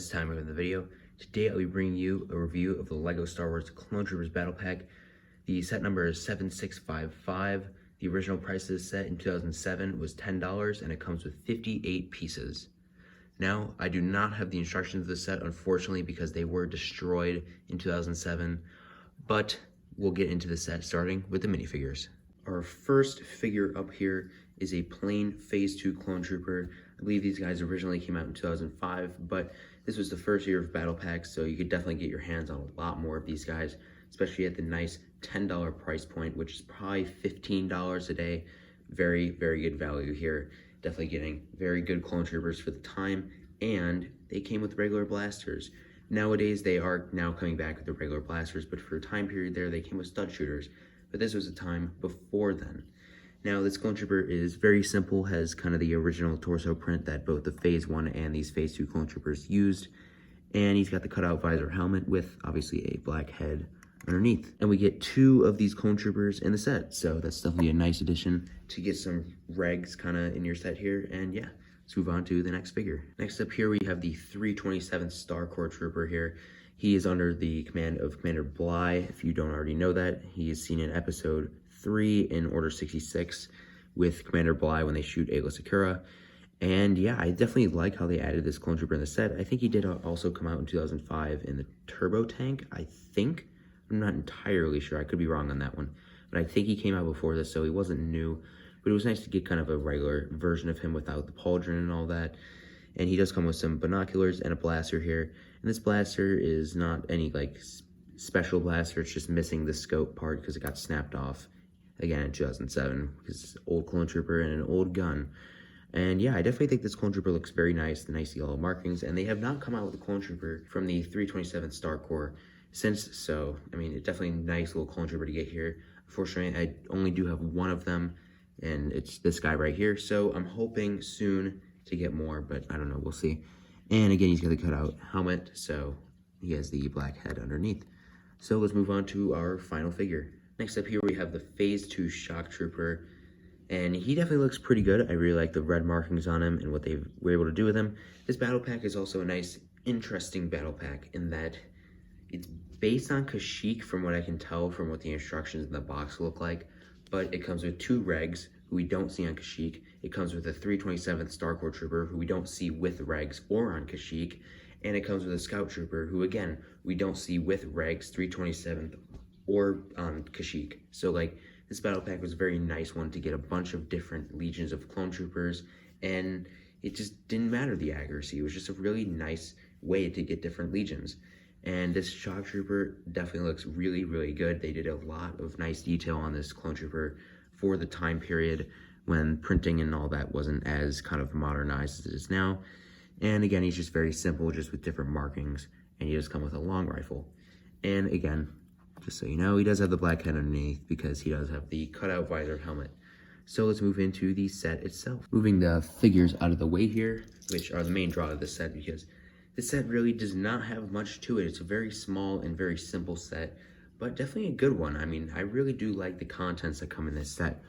it's time for the video. Today I'll be bringing you a review of the LEGO Star Wars Clone Troopers Battle Pack. The set number is 7655. The original price of this set in 2007 was $10 and it comes with 58 pieces. Now, I do not have the instructions of the set, unfortunately, because they were destroyed in 2007, but we'll get into the set starting with the minifigures. Our first figure up here is a plain Phase 2 Clone Trooper. I believe these guys originally came out in 2005, but this was the first year of Battle Packs, so you could definitely get your hands on a lot more of these guys, especially at the nice $10 price point, which is probably $15 a day. Very, very good value here. Definitely getting very good Clone Troopers for the time, and they came with regular blasters. Nowadays, they are now coming back with the regular blasters, but for a time period there, they came with stud shooters. But this was a time before then. Now, this Clone Trooper is very simple, has kind of the original torso print that both the Phase 1 and these Phase 2 Clone Troopers used. And he's got the cutout visor helmet with, obviously, a black head underneath. And we get 2 of these Clone Troopers in the set, so that's definitely a nice addition to get some regs kind of in your set here. And yeah, let's move on to the next figure. Next up here, we have the 327th Star Corps Trooper here. He is under the command of Commander Bly. If you don't already know that, he is seen in episode 3 in Order 66 with Commander Bly when they shoot Aayla Secura. And yeah, I definitely like how they added this Clone Trooper in the set. I think he did also come out in 2005 in the Turbo Tank, I think. I'm not entirely sure, I could be wrong on that one. But I think he came out before this, so he wasn't new. But it was nice to get kind of a regular version of him without the pauldron and all that. And he does come with some binoculars and a blaster here. And this blaster is not any like special blaster, it's just missing the scope part because it got snapped off again in 2007 because it's an old Clone Trooper and an old gun. And yeah, I definitely think this Clone Trooper looks very nice, the nice yellow markings, and they have not come out with a Clone Trooper from the 327th Star Corps since, so I mean, it's definitely a nice little Clone Trooper to get here. Unfortunately, I only do have one of them, and it's this guy right here, so I'm hoping soon to get more, but I don't know, we'll see. And again, he's got the cutout helmet, so he has the black head underneath. So let's move on to our final figure. Next up here, we have the Phase 2 Shock Trooper, and he definitely looks pretty good. I really like the red markings on him and what they were able to do with him. This battle pack is also a nice, interesting battle pack in that it's based on Kashyyyk from what I can tell from what the instructions in the box look like, but it comes with 2 regs, who we don't see on Kashyyyk. It comes with a 327th Star Corps Trooper, who we don't see with regs or on Kashyyyk. And it comes with a Scout Trooper, who again, we don't see with regs, 327th or on Kashyyyk. So like, this battle pack was a very nice one to get a bunch of different legions of Clone Troopers, and it just didn't matter the accuracy. It was just a really nice way to get different legions. And this Shock Trooper definitely looks really, really good. They did a lot of nice detail on this Clone Trooper for the time period when printing and all that wasn't as kind of modernized as it is now. And again, he's just very simple, just with different markings, and he does come with a long rifle. And again, just so you know, he does have the black head underneath because he does have the cutout visor helmet. So let's move into the set itself. Moving the figures out of the way here, which are the main draw of the set, because this set really does not have much to it. It's a very small and very simple set, but definitely a good one. I mean, I really do like the contents that come in this set.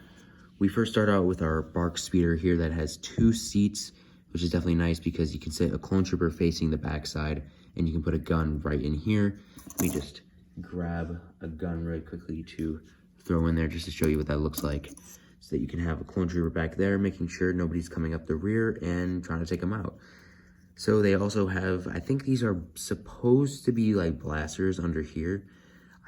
We first start out with our Bark Speeder here that has 2 seats, which is definitely nice because you can sit a Clone Trooper facing the backside, and you can put a gun right in here. Let me just grab a gun really quickly to throw in there just to show you what that looks like, so that you can have a Clone Trooper back there, making sure nobody's coming up the rear and trying to take them out. So they also have, I think these are supposed to be like blasters under here.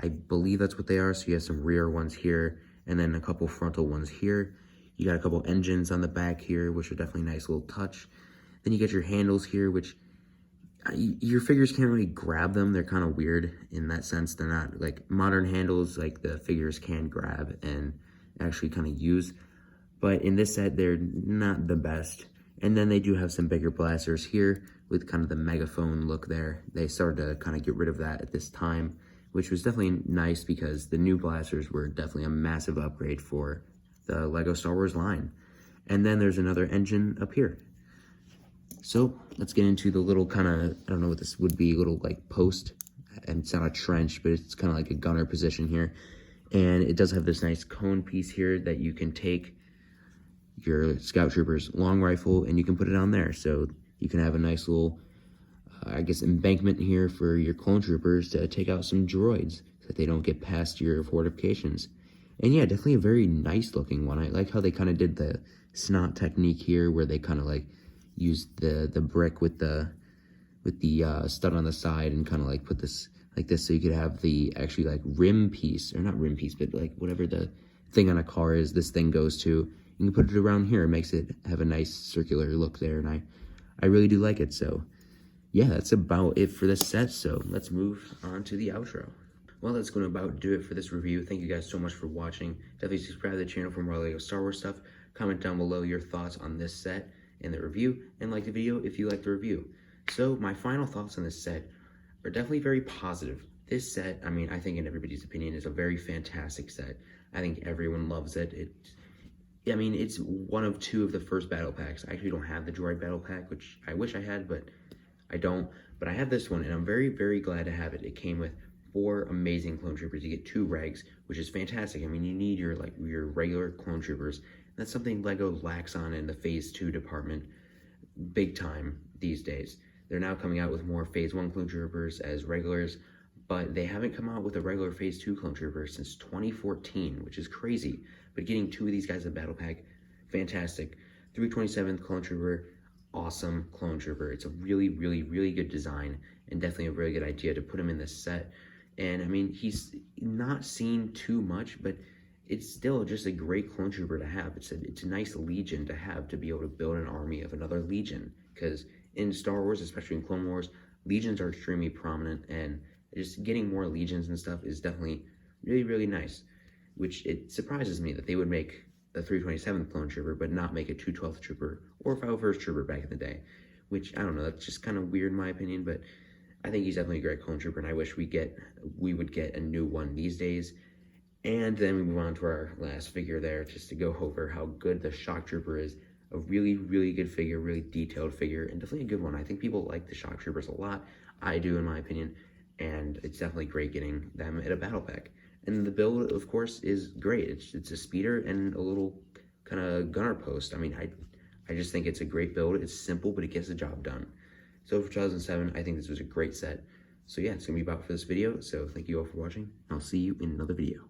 I believe that's what they are. So you have some rear ones here, and then a couple frontal ones here. You got a couple engines on the back here, which are definitely a nice little touch. Then you get your handles here, which your figures can't really grab them. They're kind of weird in that sense. They're not like modern handles like the figures can grab and actually kind of use. But in this set, they're not the best. And then they do have some bigger blasters here with kind of the megaphone look there. They started to kind of get rid of that at this time, which was definitely nice because the new blasters were definitely a massive upgrade for the LEGO Star Wars line. And then there's another engine up here. So let's get into the little kind of, I don't know what this would be, little like post. And it's not a trench, but it's kind of like a gunner position here. And it does have this nice cone piece here that you can take your Scout Trooper's long rifle and you can put it on there. So you can have a nice little I guess, embankment here for your clone troopers to take out some droids so that they don't get past your fortifications. And yeah, definitely a very nice looking one. I like how they kind of did the snot technique here, where they kind of like used the brick with the stud on the side and kind of like put this like this, so you could have the actually like rim piece, or not rim piece, but like whatever the thing on a car is, this thing goes to. You can put it around here. It makes it have a nice circular look there, and I really do like it. So yeah, that's about it for this set. So let's move on to the outro. Well, that's going to about do it for this review. Thank you guys so much for watching. Definitely subscribe to the channel for more LEGO Star Wars stuff. Comment down below your thoughts on this set and the review, and like the video if you like the review. So my final thoughts on this set are definitely very positive. This set, I mean, I think in everybody's opinion, is a very fantastic set. I think everyone loves it. It's one of two of the first battle packs. I actually don't have the droid battle pack, which I wish I had, but I don't. But I have this one, and I'm very, very glad to have it. It came with 4 amazing clone troopers. You get 2 regs, which is fantastic. I mean, you need your regular clone troopers. That's something LEGO lacks on in the Phase 2 department big time these days. They're now coming out with more Phase 1 clone troopers as regulars, but they haven't come out with a regular Phase 2 clone trooper since 2014, which is crazy. But getting 2 of these guys in the battle pack, fantastic. 327th clone trooper, awesome clone trooper. It's a really, really, really good design, and definitely a really good idea to put him in this set. And I mean, he's not seen too much, but it's still just a great clone trooper to have. It's a nice legion to have, to be able to build an army of another legion, because in Star Wars, especially in Clone Wars, legions are extremely prominent, and just getting more legions and stuff is definitely really, really nice. Which it surprises me that they would make a 327th clone trooper, but not make a 212th trooper or a 501st trooper back in the day. Which, I don't know, that's just kind of weird in my opinion, but I think he's definitely a great clone trooper, and I wish we would get a new one these days. And then we move on to our last figure there, just to go over how good the Shock Trooper is. A really, really good figure, really detailed figure, and definitely a good one. I think people like the Shock Troopers a lot. I do, in my opinion, and it's definitely great getting them at a battle pack. And the build, of course, is great. It's a speeder and a little kind of gunner post. I mean, I just think it's a great build. It's simple, but it gets the job done. So for 2007, I think this was a great set. So yeah, it's going to be about for this video. So thank you all for watching. I'll see you in another video.